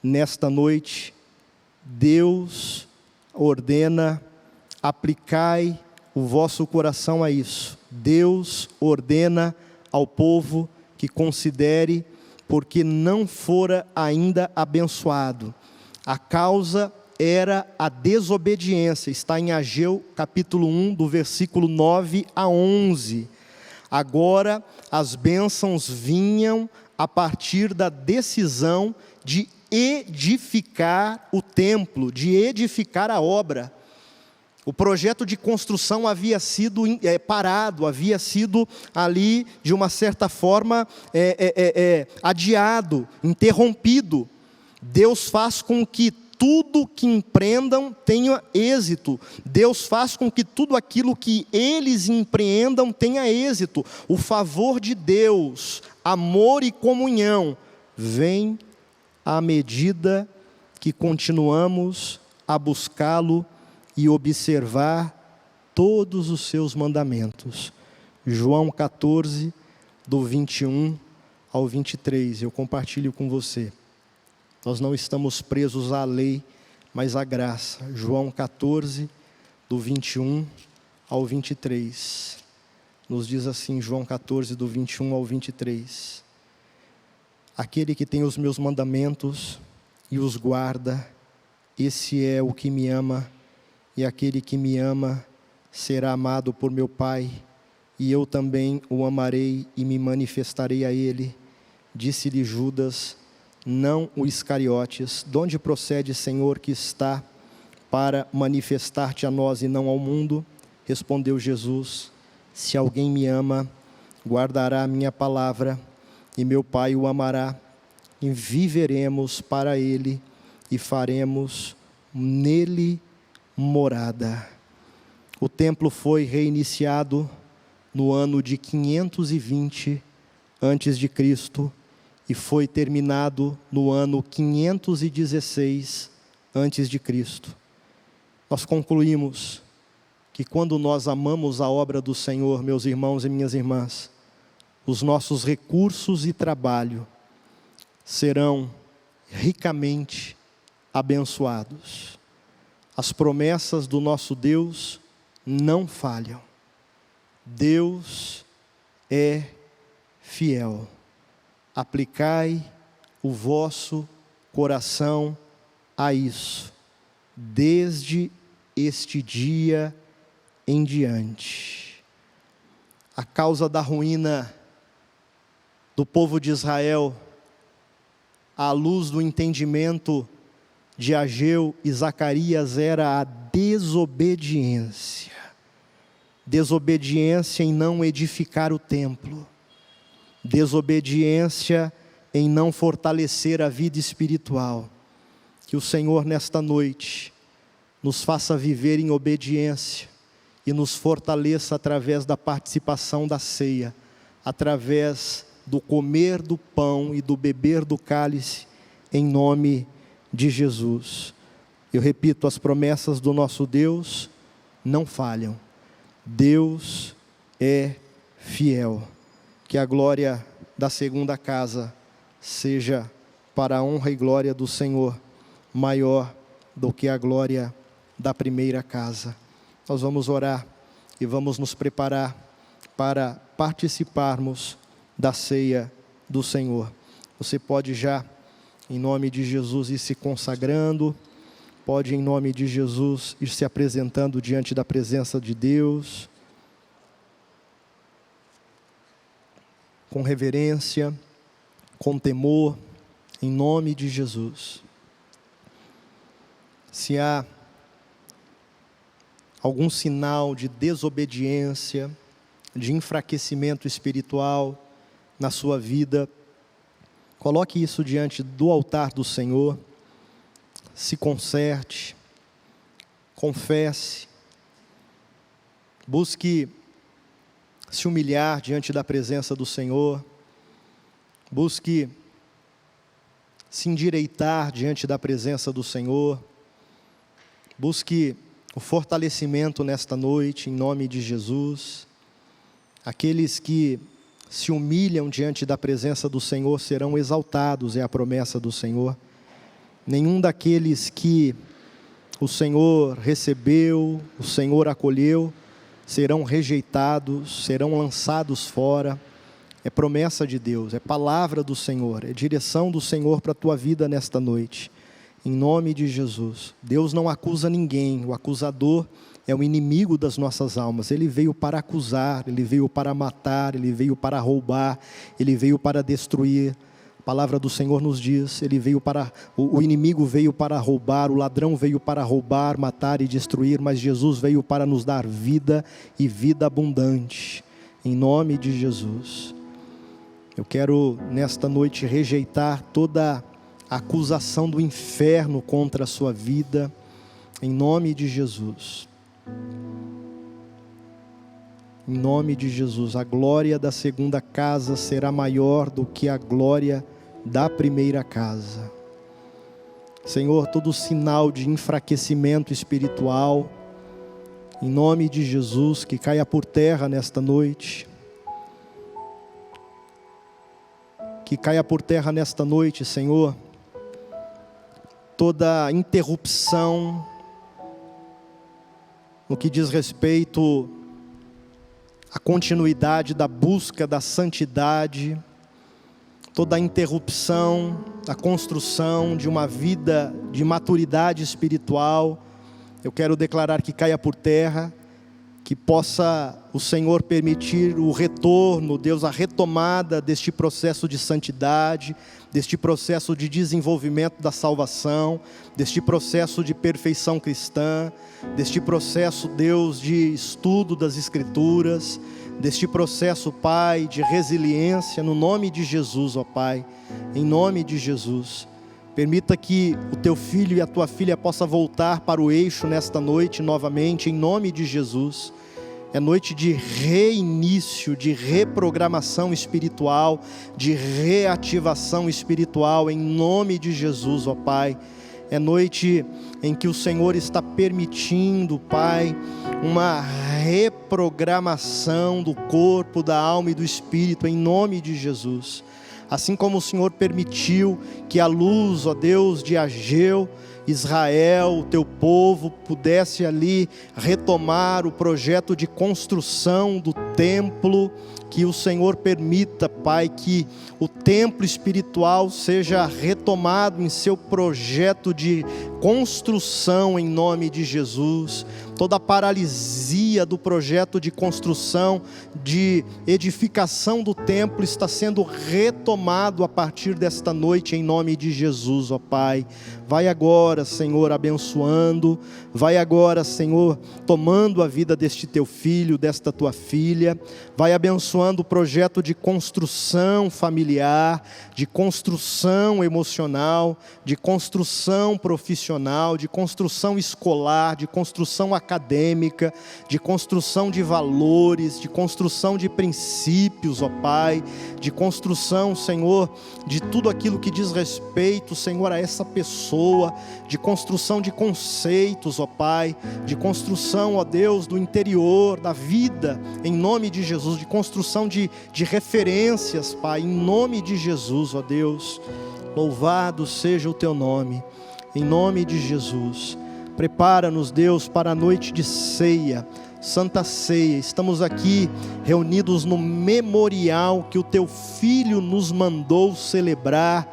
[SPEAKER 2] nesta noite, Deus ordena: aplicai o vosso coração a isso. Deus ordena ao povo que considere, porque não fora ainda abençoado. A causa era a desobediência. Está em Ageu capítulo 1, do versículo 9 a 11. Agora as bênçãos vinham a partir da decisão de edificar o templo, de edificar a obra. O projeto de construção havia sido parado, havia sido ali, de uma certa forma, adiado, interrompido. Deus faz com que tudo que empreendam tenha êxito. Deus faz com que tudo aquilo que eles empreendam tenha êxito. O favor de Deus, amor e comunhão, vem à medida que continuamos a buscá-lo e observar todos os seus mandamentos. João 14, do 21 ao 23, eu compartilho com você. Nós não estamos presos à lei, mas à graça. João 14, do 21 ao 23. Nos diz assim, João 14, do 21 ao 23. Aquele que tem os meus mandamentos e os guarda, esse é o que me ama, e aquele que me ama será amado por meu Pai, e eu também o amarei e me manifestarei a ele. Disse-lhe Judas, não o Iscariotes: de onde procede, Senhor, que está para manifestar-te a nós e não ao mundo? Respondeu Jesus, se alguém me ama, guardará a minha palavra, e meu Pai o amará, e viveremos para ele, e faremos nele morada. O templo foi reiniciado no ano de 520 antes de Cristo, e foi terminado no ano 516 antes de Cristo. Nós concluímos que quando nós amamos a obra do Senhor, meus irmãos e minhas irmãs, os nossos recursos e trabalho serão ricamente abençoados. As promessas do nosso Deus não falham. Deus é fiel. Aplicai o vosso coração a isso, desde este dia em diante. A causa da ruína do povo de Israel, à luz do entendimento de Ageu e Zacarias, era a desobediência. Desobediência em não edificar o templo. Desobediência em não fortalecer a vida espiritual. Que o Senhor nesta noite nos faça viver em obediência e nos fortaleça através da participação da ceia, através do comer do pão e do beber do cálice, em nome de Jesus. Eu repito, as promessas do nosso Deus não falham. Deus é fiel. Que a glória da segunda casa seja para a honra e glória do Senhor, maior do que a glória da primeira casa. Nós vamos orar e vamos nos preparar para participarmos da ceia do Senhor. Você pode já, em nome de Jesus, ir se consagrando, pode, em nome de Jesus, ir se apresentando diante da presença de Deus, com reverência, com temor, em nome de Jesus. Se há algum sinal de desobediência, de enfraquecimento espiritual na sua vida, coloque isso diante do altar do Senhor, se conserte, confesse, busque se humilhar diante da presença do Senhor, busque se endireitar diante da presença do Senhor, busque o fortalecimento nesta noite, em nome de Jesus. Aqueles que se humilham diante da presença do Senhor serão exaltados, é a promessa do Senhor. Nenhum daqueles que o Senhor recebeu, o Senhor acolheu, serão rejeitados, serão lançados fora. É promessa de Deus, é palavra do Senhor, é direção do Senhor para a tua vida nesta noite. Em nome de Jesus. Deus não acusa ninguém, o acusador é o inimigo das nossas almas. Ele veio para acusar, ele veio para matar, ele veio para roubar, ele veio para destruir. A palavra do Senhor nos diz, o inimigo veio para roubar, o ladrão veio para roubar, matar e destruir, mas Jesus veio para nos dar vida e vida abundante, em nome de Jesus. Eu quero nesta noite rejeitar toda a acusação do inferno contra a sua vida, em nome de Jesus. Em nome de Jesus, a glória da segunda casa será maior do que a glória da primeira casa. Senhor, todo sinal de enfraquecimento espiritual, em nome de Jesus, que caia por terra nesta noite. Que caia por terra nesta noite, Senhor, toda interrupção no que diz respeito à continuidade da busca da santidade, toda interrupção da construção de uma vida de maturidade espiritual, eu quero declarar que caia por terra, que possa o Senhor permitir o retorno, Deus, a retomada deste processo de santidade, deste processo de desenvolvimento da salvação, deste processo de perfeição cristã, deste processo, Deus, de estudo das Escrituras, deste processo, Pai, de resiliência, no nome de Jesus, ó Pai, em nome de Jesus. Permita que o teu filho e a tua filha possam voltar para o eixo nesta noite novamente, em nome de Jesus. É noite de reinício, de reprogramação espiritual, de reativação espiritual, em nome de Jesus, ó Pai. É noite em que o Senhor está permitindo, Pai, uma reprogramação do corpo, da alma e do espírito, em nome de Jesus. Assim como o Senhor permitiu que a luz, ó Deus, de Ageu, Israel, o teu povo, pudesse ali retomar o projeto de construção do templo, que o Senhor permita, Pai, que o templo espiritual seja retomado em seu projeto de construção em nome de Jesus. Toda a paralisia do projeto de construção, de edificação do templo está sendo retomado a partir desta noite em nome de Jesus, ó Pai. Vai agora, Senhor, abençoando, vai agora, Senhor, tomando a vida deste teu filho, desta tua filha, vai abençoando o projeto de construção familiar, de construção emocional, de construção profissional, de construção escolar, de construção acadêmica, de construção de valores, de construção de princípios, ó Pai, de construção, Senhor, de tudo aquilo que diz respeito, Senhor, a essa pessoa, de construção de conceitos, ó Pai, de construção, ó Deus, do interior, da vida, em nome de Jesus, de construção de referências, Pai, em nome de Jesus, ó Deus. Louvado seja o teu nome, em nome de Jesus. Prepara-nos, Deus, para a noite de ceia, Santa Ceia. Estamos aqui reunidos no memorial que o teu Filho nos mandou celebrar,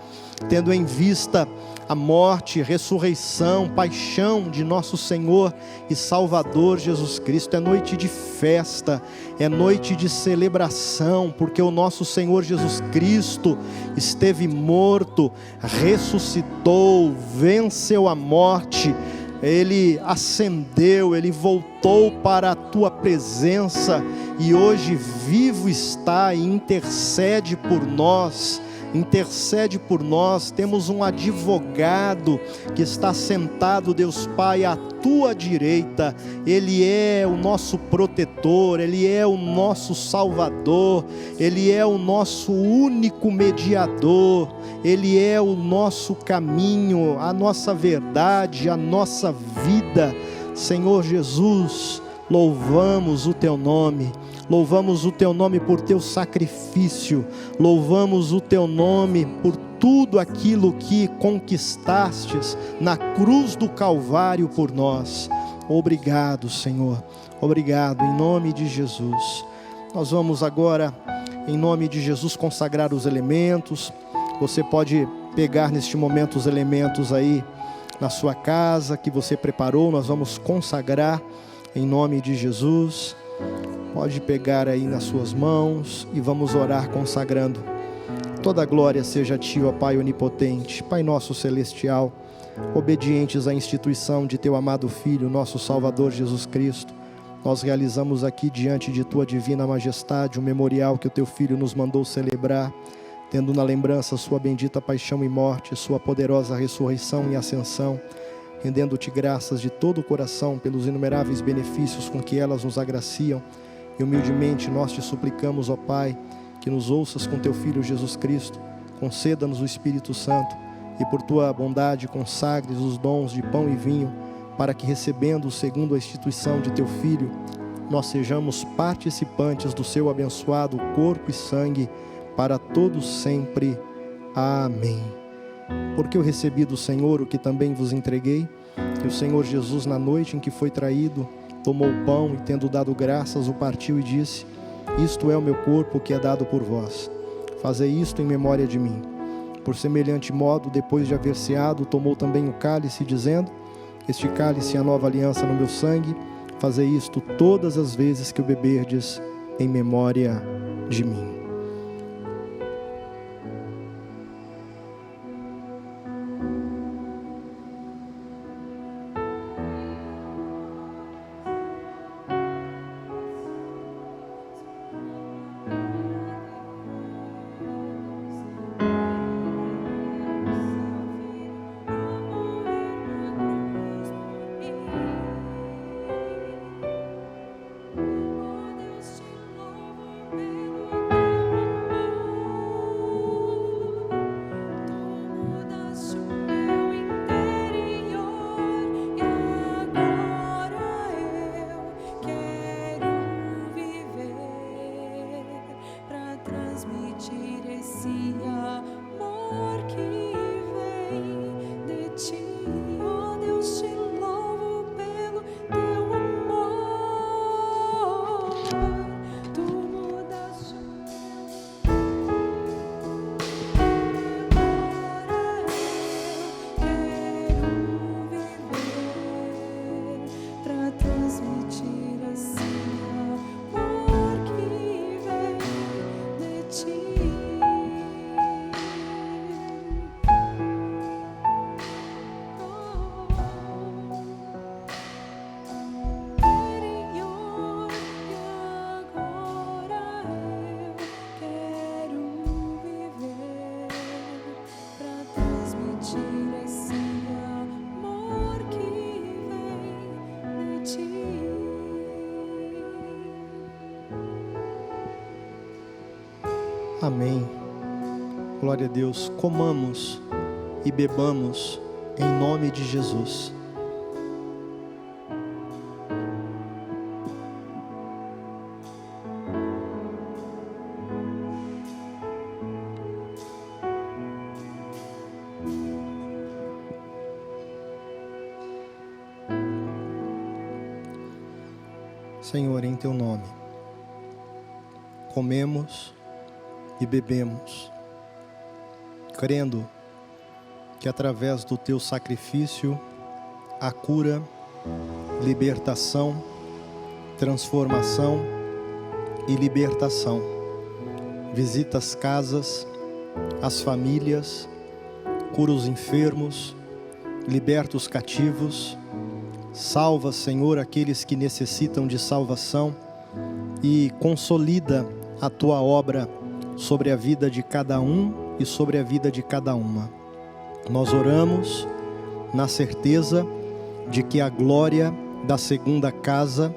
[SPEAKER 2] tendo em vista a morte, ressurreição, paixão de nosso Senhor e Salvador Jesus Cristo. É noite de festa, é noite de celebração, porque o nosso Senhor Jesus Cristo esteve morto, ressuscitou, venceu a morte, Ele ascendeu, Ele voltou para a tua presença e hoje vivo está e intercede por nós. Intercede por nós. Temos um advogado que está sentado, Deus Pai, à tua direita. Ele é o nosso protetor, Ele é o nosso Salvador, Ele é o nosso único mediador, Ele é o nosso caminho, a nossa verdade, a nossa vida. Senhor Jesus, louvamos o teu nome. Louvamos o teu nome por teu sacrifício, louvamos o teu nome por tudo aquilo que conquistastes na cruz do Calvário por nós. Obrigado, Senhor, obrigado, em nome de Jesus. Nós vamos agora, em nome de Jesus, consagrar os elementos. Você pode pegar neste momento os elementos aí na sua casa que você preparou. Nós vamos consagrar em nome de Jesus. Pode pegar aí nas suas mãos e vamos orar consagrando. Toda glória seja a ti, ó Pai onipotente, Pai nosso celestial, obedientes à instituição de teu amado Filho, nosso Salvador Jesus Cristo. Nós realizamos aqui diante de tua divina majestade o memorial que o teu Filho nos mandou celebrar, tendo na lembrança sua bendita paixão e morte, sua poderosa ressurreição e ascensão, rendendo-te graças de todo o coração pelos inumeráveis benefícios com que elas nos agraciam, e humildemente nós te suplicamos, ó Pai, que nos ouças com teu Filho Jesus Cristo, conceda-nos o Espírito Santo, e por tua bondade consagres os dons de pão e vinho, para que, recebendo segundo a instituição de teu Filho, nós sejamos participantes do seu abençoado corpo e sangue, para todos sempre. Amém. Porque eu recebi do Senhor o que também vos entreguei, que o Senhor Jesus, na noite em que foi traído, tomou o pão e, tendo dado graças, o partiu e disse: isto é o meu corpo que é dado por vós. Fazei isto em memória de mim. Por semelhante modo, depois de haver ceado, tomou também o cálice, dizendo: este cálice é a nova aliança no meu sangue. Fazei isto todas as vezes que o beberdes, em memória de mim. Amém. Glória a Deus. Comamos e bebamos em nome de Jesus. Senhor, em teu nome, comemos e bebemos, crendo que através do teu sacrifício, a cura, libertação, transformação e libertação. Visita as casas, as famílias, cura os enfermos, liberta os cativos, salva, Senhor, aqueles que necessitam de salvação e consolida a tua obra sobre a vida de cada um e sobre a vida de cada uma. Nós oramos na certeza de que a glória da segunda casa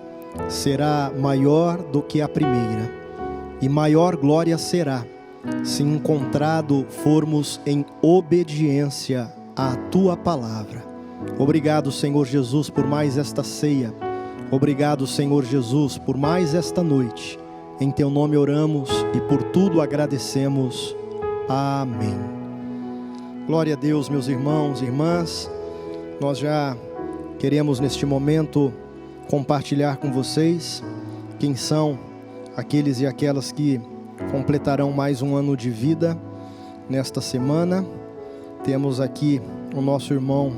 [SPEAKER 2] será maior do que a primeira, e maior glória será se encontrado formos em obediência à tua palavra. Obrigado, Senhor Jesus, por mais esta ceia. Obrigado, Senhor Jesus, por mais esta noite. Em teu nome oramos e por tudo agradecemos. Amém. Glória a Deus, meus irmãos e irmãs. Nós já queremos neste momento compartilhar com vocês quem são aqueles e aquelas que completarão mais um ano de vida nesta semana. Temos aqui o nosso irmão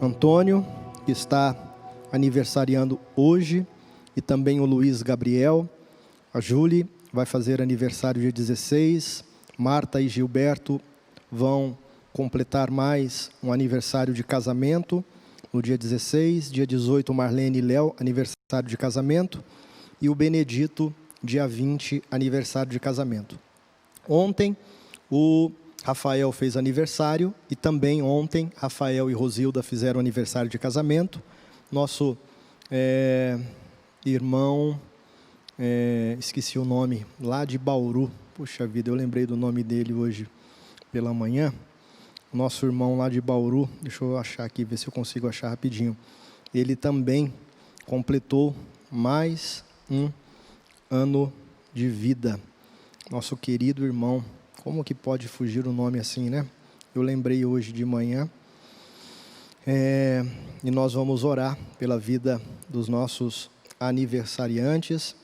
[SPEAKER 2] Antônio, que está aniversariando hoje, e também o Luiz Gabriel. A Júlia vai fazer aniversário dia 16, Marta e Gilberto vão completar mais um aniversário de casamento no dia 16, dia 18 Marlene e Léo, aniversário de casamento, e o Benedito, dia 20, aniversário de casamento. Ontem, o Rafael fez aniversário e também ontem Rafael e Rosilda fizeram aniversário de casamento. Nosso irmão, esqueci o nome, lá de Bauru. Puxa vida, eu lembrei do nome dele hoje pela manhã. Nosso irmão lá de Bauru, deixa eu achar aqui, ver se eu consigo achar rapidinho. Ele também completou mais um ano de vida. Nosso querido irmão, como que pode fugir o nome assim, né? Eu lembrei hoje de manhã. E nós vamos orar pela vida dos nossos aniversariantes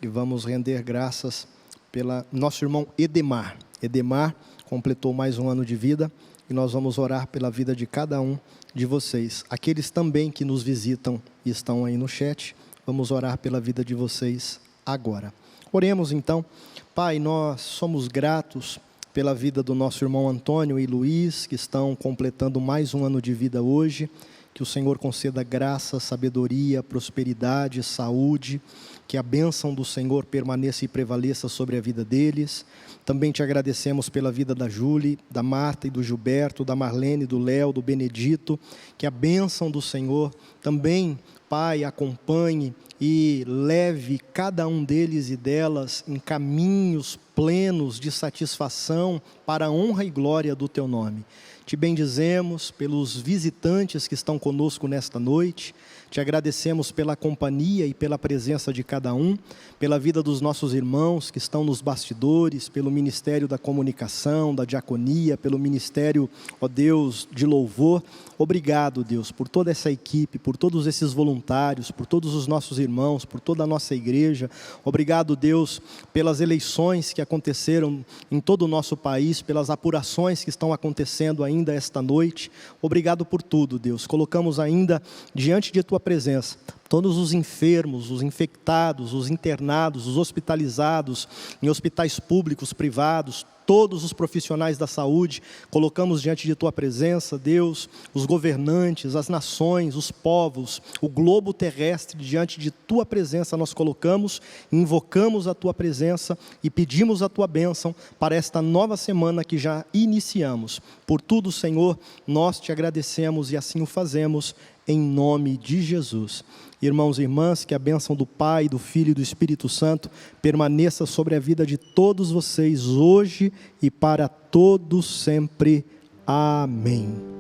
[SPEAKER 2] e vamos render graças pela nosso irmão Edemar. Edemar completou mais um ano de vida e nós vamos orar pela vida de cada um de vocês. Aqueles também que nos visitam e estão aí no chat, vamos orar pela vida de vocês agora. Oremos então. Pai, nós somos gratos pela vida do nosso irmão Antônio e Luiz, que estão completando mais um ano de vida hoje. Que o Senhor conceda graça, sabedoria, prosperidade, saúde, que a bênção do Senhor permaneça e prevaleça sobre a vida deles. Também te agradecemos pela vida da Júlia, da Marta e do Gilberto, da Marlene, do Léo, do Benedito, que a bênção do Senhor também, Pai, acompanhe e leve cada um deles e delas em caminhos plenos de satisfação para a honra e glória do Teu nome. Te bendizemos pelos visitantes que estão conosco nesta noite, te agradecemos pela companhia e pela presença de cada um, pela vida dos nossos irmãos que estão nos bastidores, pelo ministério da comunicação, da diaconia, pelo ministério, ó Deus, de louvor. Obrigado, Deus, por toda essa equipe, por todos esses voluntários, por todos os nossos irmãos, por toda a nossa igreja. Obrigado, Deus, pelas eleições que aconteceram em todo o nosso país, pelas apurações que estão acontecendo ainda esta noite. Obrigado por tudo, Deus. Colocamos ainda diante de Tua presença todos os enfermos, os infectados, os internados, os hospitalizados em hospitais públicos, privados, todos os profissionais da saúde, colocamos diante de Tua presença, Deus, os governantes, as nações, os povos, o globo terrestre, diante de Tua presença nós colocamos, invocamos a Tua presença e pedimos a Tua bênção para esta nova semana que já iniciamos. Por tudo, Senhor, nós Te agradecemos e assim o fazemos, em nome de Jesus. Irmãos e irmãs, que a bênção do Pai, do Filho e do Espírito Santo permaneça sobre a vida de todos vocês hoje e para todos sempre. Amém.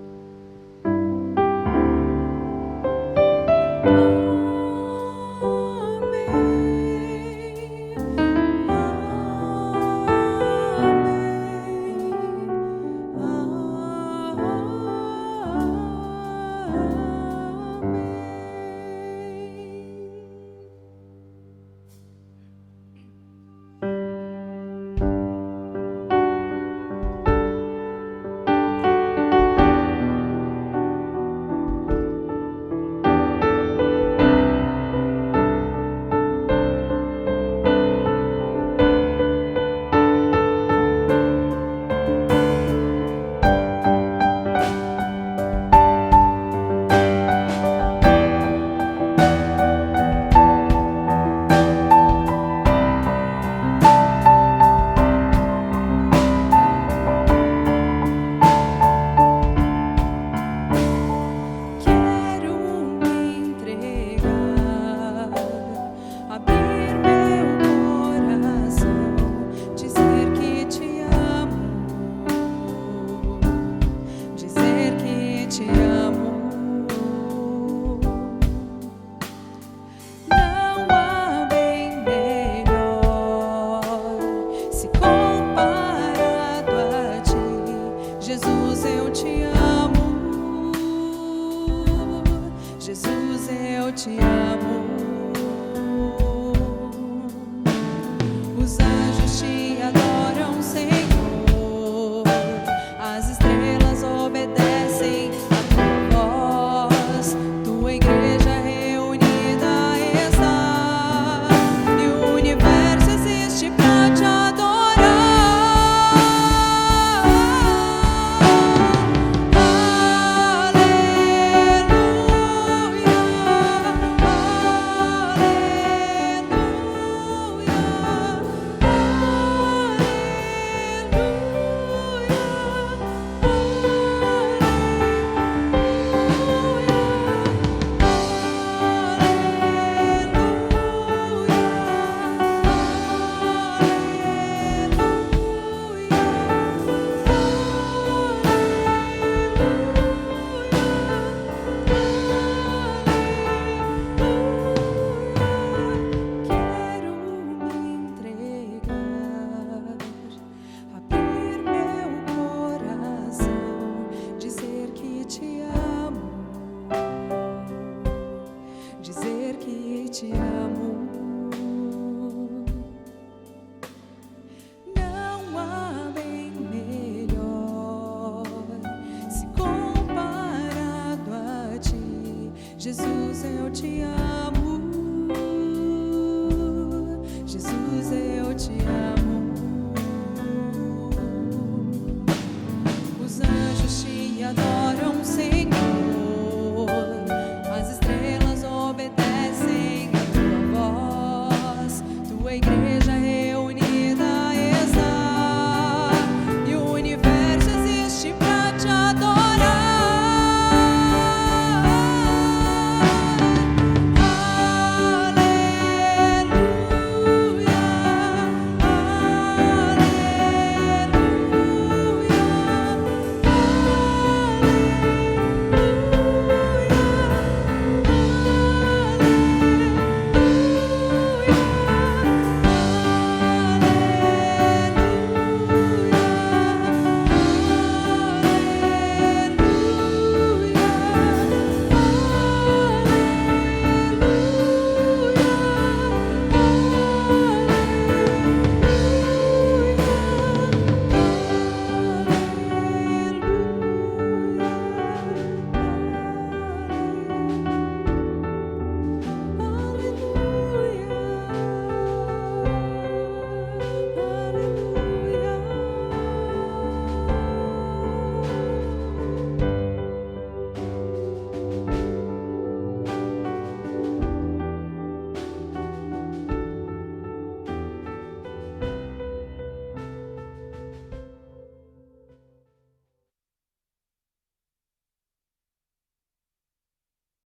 [SPEAKER 1] te amo.